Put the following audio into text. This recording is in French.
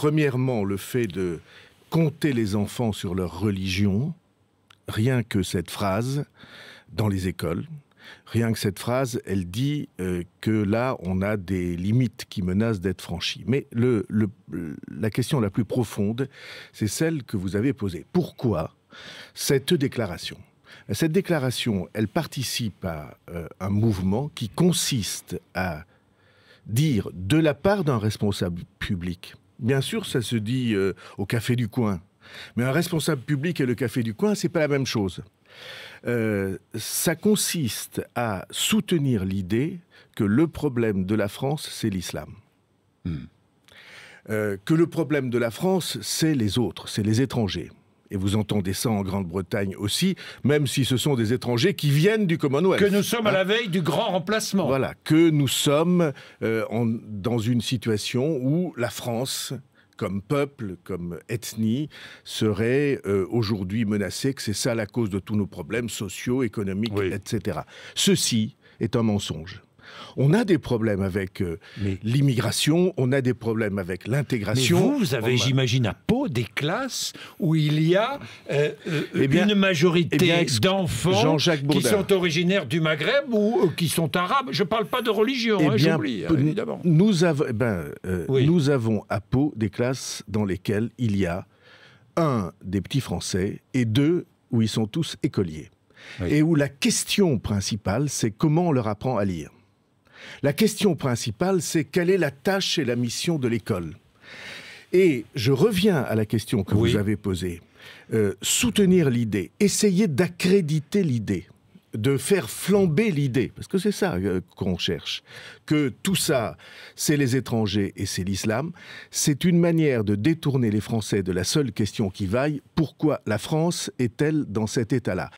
Premièrement, le fait de compter les enfants sur leur religion, rien que cette phrase, dans les écoles, rien que cette phrase, elle dit que là, on a des limites qui menacent d'être franchies. Mais la question la plus profonde, c'est celle que vous avez posée. Pourquoi cette déclaration ? Cette déclaration, elle participe à un mouvement qui consiste à dire, de la part d'un responsable public, bien sûr, ça se dit au café du coin, mais un responsable public et le café du coin, c'est pas la même chose. Ça consiste à soutenir l'idée que le problème de la France, c'est l'islam. Que le problème de la France, c'est les autres, c'est les étrangers. Et vous entendez ça en Grande-Bretagne aussi, même si ce sont des étrangers qui viennent du Commonwealth. Que nous sommes à la veille du grand remplacement. Voilà, que nous sommes dans une situation où la France, comme peuple, comme ethnie, serait aujourd'hui menacée, que c'est ça la cause de tous nos problèmes sociaux, économiques, oui, etc. Ceci est un mensonge. On a des problèmes avec l'immigration, on a des problèmes avec l'intégration. Mais vous avez, j'imagine, à Pau, des classes où il y a une majorité d'enfants qui sont originaires du Maghreb ou qui sont arabes. Je ne parle pas de religion, j'oublie, évidemment. Nous avons à Pau des classes dans lesquelles il y a des petits Français et 2 où ils sont tous écoliers. Oui. Et où la question principale, c'est comment on leur apprend à lire. La question principale, c'est quelle est la tâche et la mission de l'école. Et je reviens à la question que vous avez posée. Soutenir l'idée, essayer d'accréditer l'idée, de faire flamber l'idée, parce que c'est ça qu'on cherche, que tout ça, c'est les étrangers et c'est l'islam, c'est une manière de détourner les Français de la seule question qui vaille, pourquoi la France est-elle dans cet état-là ?